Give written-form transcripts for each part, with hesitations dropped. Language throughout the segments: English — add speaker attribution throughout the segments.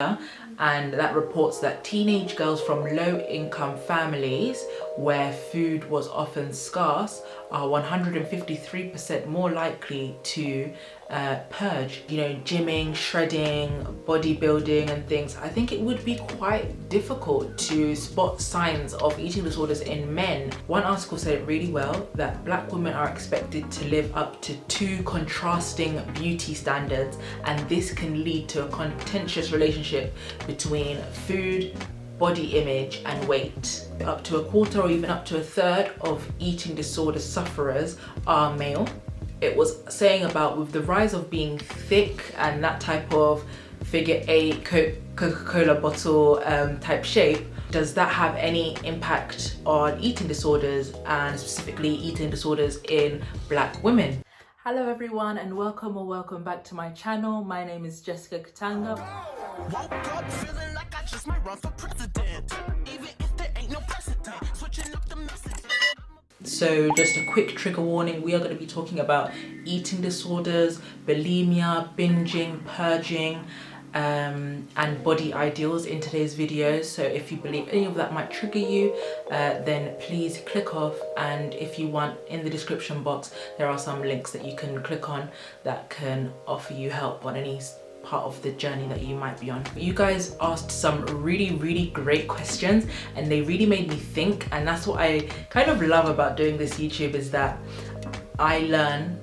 Speaker 1: and that reports that teenage girls from low-income families where food was often scarce are 153% more likely to purge. You know, gymming, shredding, bodybuilding and things. I think it would be quite difficult to spot signs of eating disorders in men. One article said it really well, that black women are expected to live up to 2 contrasting beauty standards, and this can lead to a contentious relationship between food, body image and weight. Up to a quarter or even up to a third of eating disorder sufferers are male. It was saying about with the rise of being thick and that type of figure 8 Coca-Cola bottle type shape, does that have any impact on eating disorders, and specifically eating disorders in black women? Hello everyone, and welcome back to my channel. My name is Jessica Katanga. Woke up feeling like I just might run for president, even if there ain't no precedent, switching up the message. So just a quick trigger warning, we are going to be talking about eating disorders, bulimia, binging, purging, and body ideals in today's videos. So if you believe any of that might trigger you, then please click off, and if you want, in the description box there are some links that you can click on that can offer you help on any part of the journey that you might be on. You guys asked some really great questions and they really made me think, and that's what I kind of love about doing this YouTube, is that I learn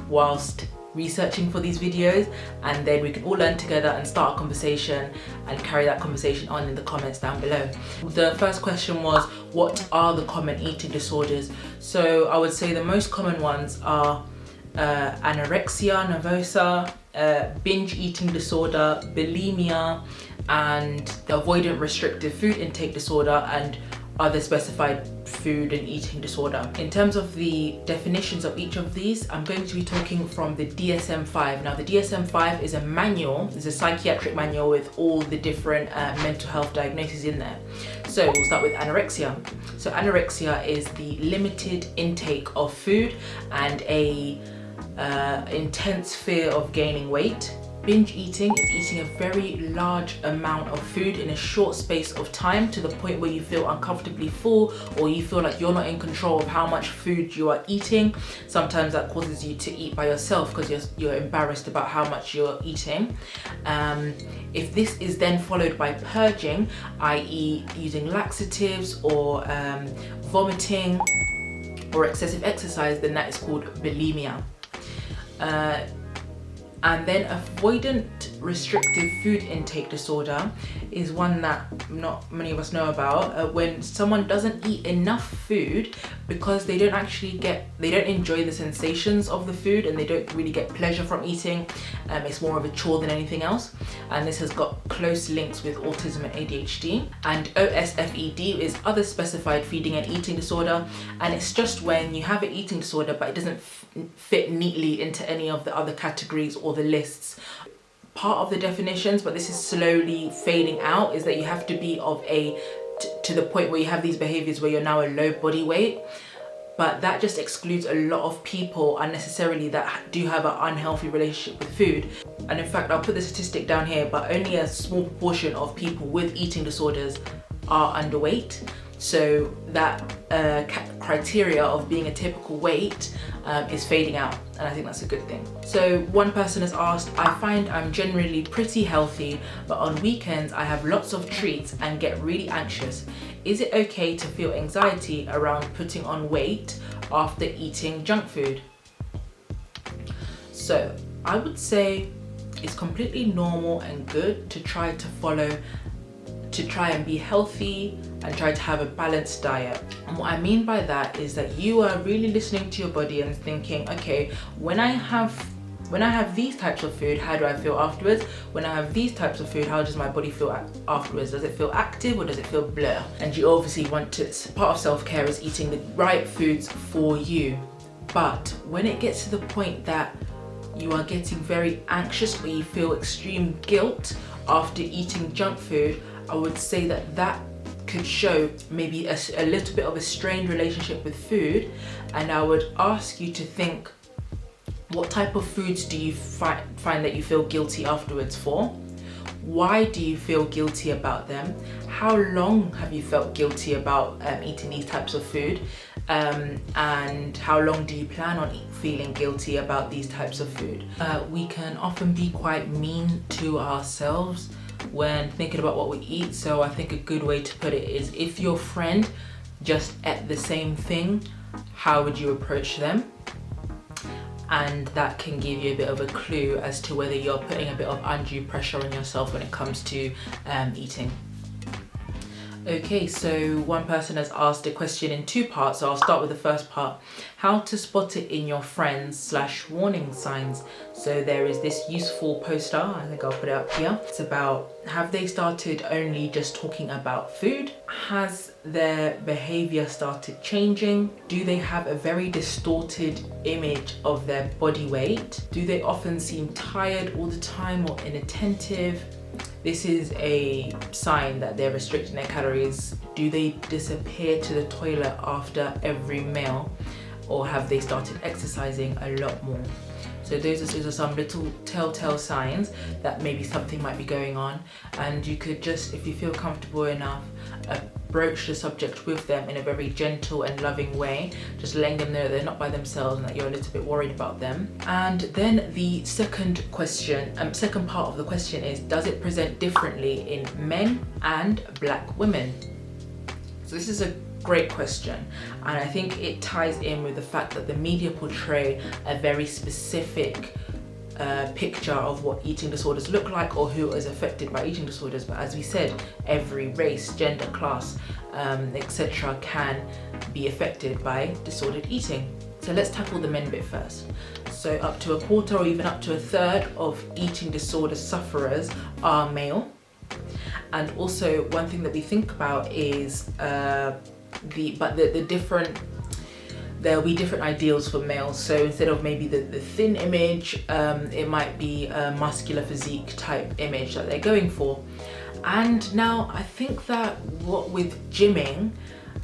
Speaker 1: whilst researching for these videos, and then we can all learn together and start a conversation and carry that conversation on in the comments down below. The first question was, what are the common eating disorders? So I would say the most common ones are anorexia nervosa, binge eating disorder, bulimia, and the avoidant restrictive food intake disorder, and other specified food and eating disorder. In terms of the definitions of each of these, I'm going to be talking from the DSM-5. Now the DSM-5 is a manual, it's a psychiatric manual with all the different mental health diagnoses in there. So we'll start with anorexia. So anorexia is the limited intake of food and a intense fear of gaining weight. Binge eating is eating a very large amount of food in a short space of time to the point where you feel uncomfortably full, or you feel like you're not in control of how much food you are eating. Sometimes that causes you to eat by yourself because you're embarrassed about how much you're eating. If this is then followed by purging, i.e. using laxatives or vomiting or excessive exercise, then that is called bulimia. And then avoidant restrictive food intake disorder is one that not many of us know about, when someone doesn't eat enough food because they don't enjoy the sensations of the food and they don't really get pleasure from eating. It's more of a chore than anything else, and this has got close links with autism and ADHD. And OSFED is other specified feeding and eating disorder, and it's just when you have an eating disorder but it doesn't fit neatly into any of the other categories or the lists. Part of the definitions, but this is slowly fading out, is that you have to be of to the point where you have these behaviors where you're now a low body weight, but that just excludes a lot of people unnecessarily that do have an unhealthy relationship with food. And in fact, I'll put the statistic down here, but only a small proportion of people with eating disorders are underweight. So that criteria of being a typical weight is fading out, and I think that's a good thing. So one person has asked, I find I'm generally pretty healthy, but on weekends I have lots of treats and get really anxious. Is it okay to feel anxiety around putting on weight after eating junk food? So I would say it's completely normal and good to try and be healthy and try to have a balanced diet. And what I mean by that is that you are really listening to your body and thinking, okay, when I have these types of food, how do I feel afterwards? When I have these types of food, how does my body feel afterwards? Does it feel active or does it feel blur? And you obviously want to, part of self-care is eating the right foods for you. But when it gets to the point that you are getting very anxious or you feel extreme guilt after eating junk food, I would say that could show maybe a little bit of a strained relationship with food, and I would ask you to think, what type of foods do you find that you feel guilty afterwards for? Why do you feel guilty about them? How long have you felt guilty about eating these types of food? And how long do you plan on feeling guilty about these types of food? We can often be quite mean to ourselves when thinking about what we eat. So I think a good way to put it is, if your friend just ate the same thing, how would you approach them? And that can give you a bit of a clue as to whether you're putting a bit of undue pressure on yourself when it comes to eating. Okay, so one person has asked a question in 2 parts, so I'll start with the first part. How to spot it in your friends / warning signs. So there is this useful poster, I think I'll put it up here. It's about, have they started only just talking about food? Has their behavior started changing? Do they have a very distorted image of their body weight? Do they often seem tired all the time or inattentive? This is a sign that they're restricting their calories. Do they disappear to the toilet after every meal, or have they started exercising a lot more? So those are some little telltale signs that maybe something might be going on, and you could just, if you feel comfortable enough, broach the subject with them in a very gentle and loving way, just letting them know they're not by themselves and that you're a little bit worried about them. And then the second part of the question is, does it present differently in men and black women? So this is a great question, and I think it ties in with the fact that the media portray a very specific picture of what eating disorders look like or who is affected by eating disorders. But as we said, every race, gender, class, etc. can be affected by disordered eating. So let's tackle the men bit first. So up to a quarter or even up to a third of eating disorder sufferers are male. And also one thing that we think about is there'll be different ideals for males. So instead of maybe the thin image, it might be a muscular physique type image that they're going for. And now I think that what with gymming,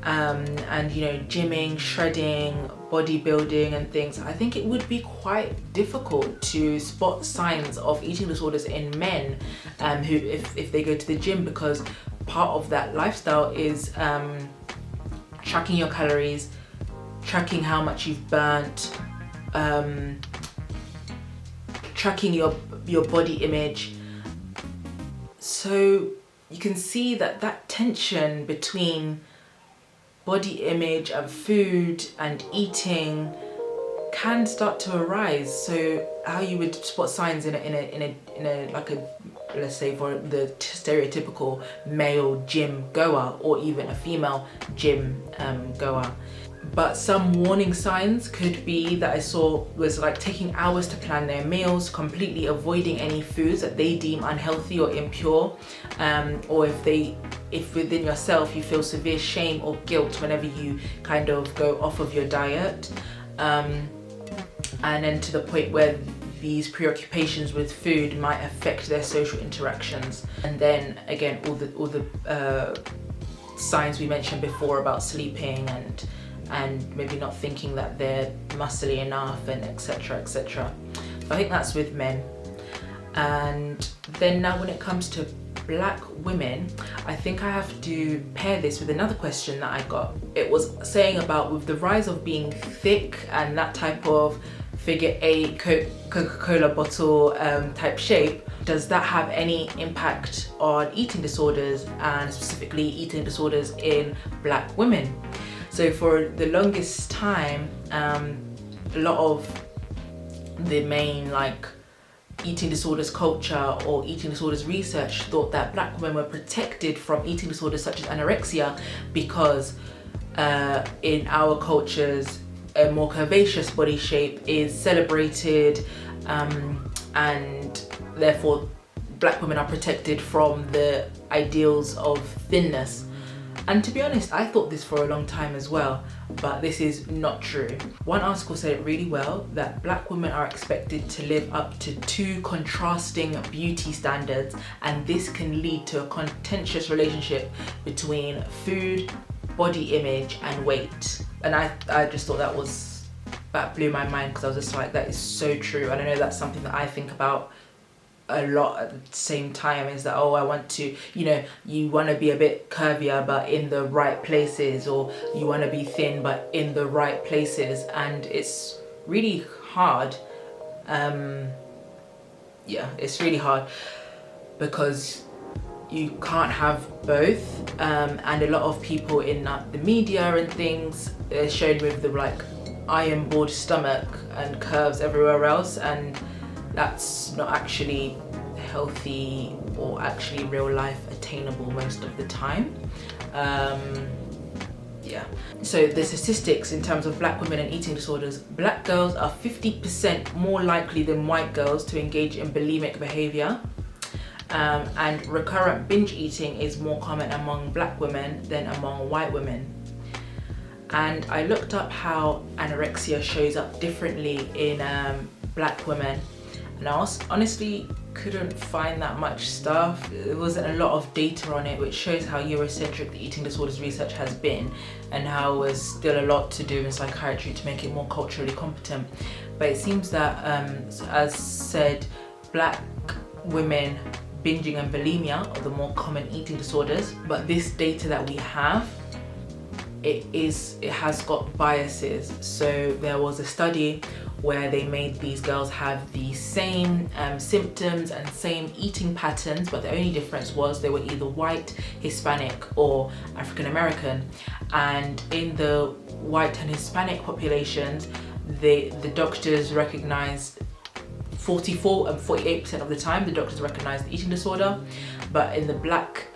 Speaker 1: and you know, gymming, shredding, bodybuilding and things, I think it would be quite difficult to spot signs of eating disorders in men who if they go to the gym, because part of that lifestyle is tracking your calories, tracking how much you've burnt, tracking your body image. So you can see that tension between body image and food and eating can start to arise. So how you would spot signs in a like a, let's say for the stereotypical male gym goer or even a female gym goer. But some warning signs could be that I saw was like taking hours to plan their meals, completely avoiding any foods that they deem unhealthy or impure, or if within yourself you feel severe shame or guilt whenever you kind of go off of your diet, and then to the point where these preoccupations with food might affect their social interactions. And then again, all the signs we mentioned before about sleeping and maybe not thinking that they're muscly enough, and etc. etc. So I think that's with men. And then now when it comes to black women, I think I have to pair this with another question that I got. It was saying about, with the rise of being thick and that type of figure 8 Coca-Cola bottle type shape, does that have any impact on eating disorders, and specifically eating disorders in black women? So for the longest time, a lot of the main like eating disorders culture or eating disorders research thought that black women were protected from eating disorders such as anorexia because in our cultures a more curvaceous body shape is celebrated, and therefore black women are protected from the ideals of thinness. And to be honest, I thought this for a long time as well, but this is not true. One article said it really well, that black women are expected to live up to 2 contrasting beauty standards, and this can lead to a contentious relationship between food, body image and weight. And I just thought that blew my mind, because I was just like, that is so true. And I know that's something that I think about a lot at the same time, is that, oh, I want to, you want to be a bit curvier but in the right places, or you want to be thin but in the right places, and it's really hard. It's really hard because you can't have both, and a lot of people in the media and things are shown with the like iron board stomach and curves everywhere else, and that's not actually healthy or actually real life attainable most of the time. So the statistics in terms of black women and eating disorders: black girls are 50% more likely than white girls to engage in bulimic behavior. And recurrent binge eating is more common among black women than among white women. And I looked up how anorexia shows up differently in black women, and I honestly couldn't find that much stuff. There wasn't a lot of data on it, which shows how Eurocentric the eating disorders research has been, and how there's still a lot to do in psychiatry to make it more culturally competent. But it seems that, as said, black women binging and bulimia are the more common eating disorders. But this data that we have, it has got biases. So there was a study where they made these girls have the same symptoms and same eating patterns, but the only difference was they were either white, Hispanic, or African American. And in the white and Hispanic populations, the doctors recognized 44 and 48% of the time the doctors recognized the eating disorder, but in the black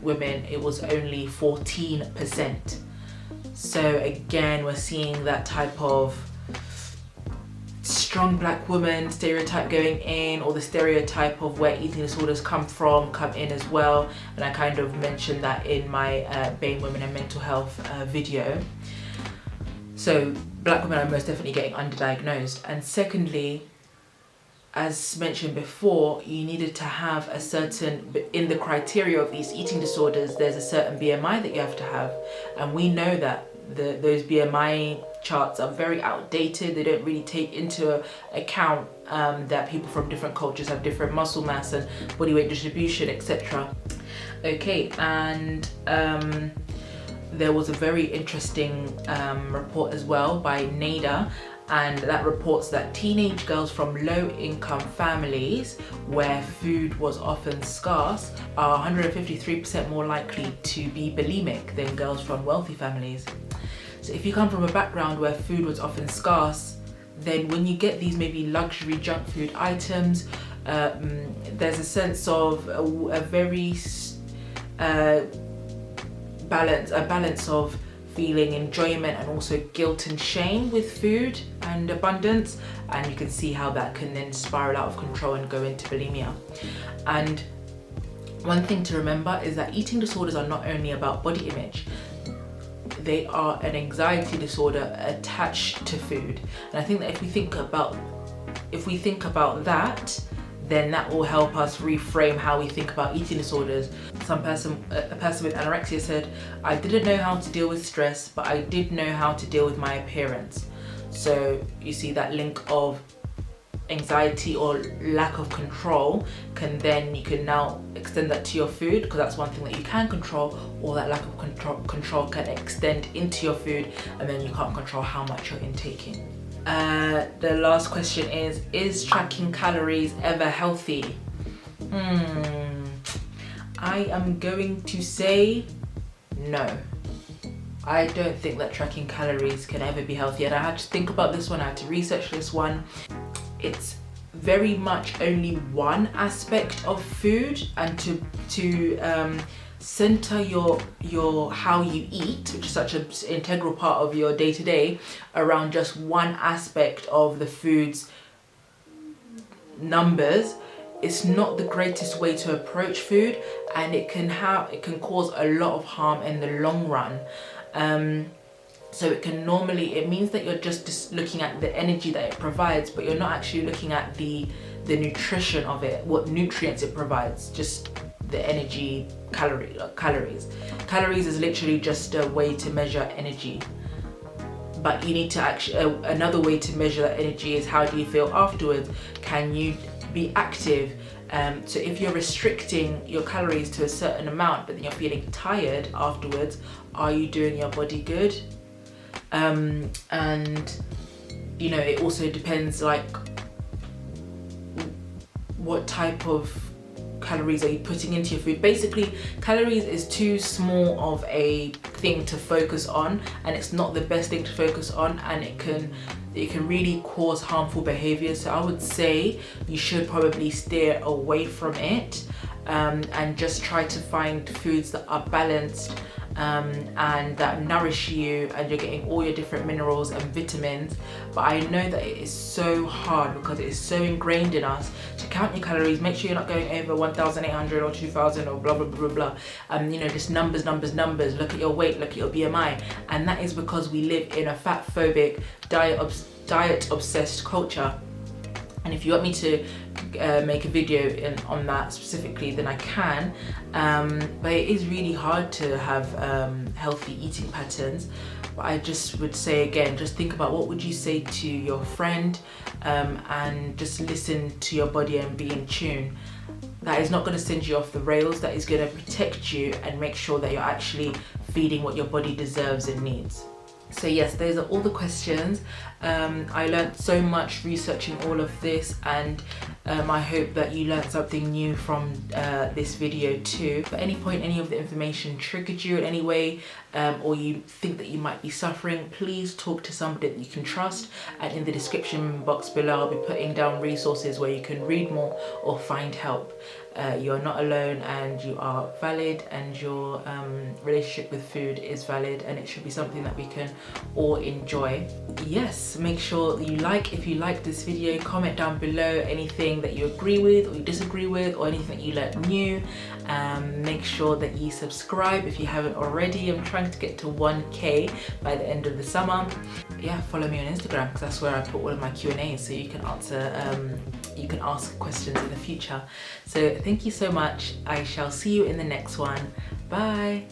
Speaker 1: women it was only 14%. So again, we're seeing that type of strong black woman stereotype going in, or the stereotype of where eating disorders come in as well. And I kind of mentioned that in my BAME Women and Mental Health video. So black women are most definitely getting underdiagnosed. And secondly, as mentioned before, you needed to have a certain, in the criteria of these eating disorders, there's a certain BMI that you have to have. And we know that those BMI charts are very outdated. They don't really take into account that people from different cultures have different muscle mass and body weight distribution, etc. Okay, and there was a very interesting report as well by NADA, and that reports that teenage girls from low-income families where food was often scarce are 153% more likely to be bulimic than girls from wealthy families. So if you come from a background where food was often scarce, then when you get these maybe luxury junk food items, there's a sense of a very balance of feeling enjoyment and also guilt and shame with food and abundance, and you can see how that can then spiral out of control and go into bulimia. And one thing to remember is that eating disorders are not only about body image, they are an anxiety disorder attached to food. And I think that if we think about that, then that will help us reframe how we think about eating disorders. A person with anorexia said, "I didn't know how to deal with stress, but I did know how to deal with my appearance." So you see that link of anxiety or lack of control you can now extend that to your food, because that's one thing that you can control, or that lack of control can extend into your food, and then you can't control how much you're intaking. The last question is tracking calories ever healthy? I am going to say no. I don't think that tracking calories can ever be healthy, and I had to think about this one, I had to research this one. It's very much only one aspect of food, and to center your how you eat, which is such an integral part of your day-to-day, around just one aspect of the food's numbers, it's not the greatest way to approach food, and it can cause a lot of harm in the long run. So it means that you're just looking at the energy that it provides, but you're not actually looking at the nutrition of it, what nutrients it provides, just the energy, calories. Calories is literally just a way to measure energy. But you need to another way to measure that energy is how do you feel afterwards? Can you be active. So if you're restricting your calories to a certain amount but then you're feeling tired afterwards, are you doing your body good? And you know, it also depends like what type of calories are you putting into your food. Basically, calories is too small of a thing to focus on, and it's not the best thing to focus on, and it can really cause harmful behaviors. So I would say you should probably steer away from it, and just try to find foods that are balanced, and that nourish you, and you're getting all your different minerals and vitamins. But I know that it is so hard because it is so ingrained in us to count your calories, make sure you're not going over 1,800 or 2,000 or blah blah blah blah blah. You know, just numbers, look at your weight, look at your BMI. And that is because we live in a fat phobic, diet obsessed culture. And if you want me to make a video on that specifically, then I can, but it is really hard to have healthy eating patterns. But I just would say again, just think about what would you say to your friend, and just listen to your body and be in tune. That is not going to send you off the rails. That is going to protect you and make sure that you're actually feeding what your body deserves and needs. So yes, those are all the questions. I learned so much researching all of this, and I hope that you learned something new from this video too. If at any point any of the information triggered you in any way, or you think that you might be suffering, please talk to somebody that you can trust, and in the description box below I'll be putting down resources where you can read more or find help. You're not alone, and you are valid, and your relationship with food is valid, and it should be something that we can all enjoy. Yes, make sure that if you like this video, comment down below anything that you agree with or you disagree with, or anything that you learned new. Make sure that you subscribe if you haven't already. I'm trying to get to 1K by the end of the summer. Yeah, follow me on Instagram because that's where I put all of my Q&As, so you can answer, you can ask questions in the future. So thank you so much. I shall see you in the next one. Bye.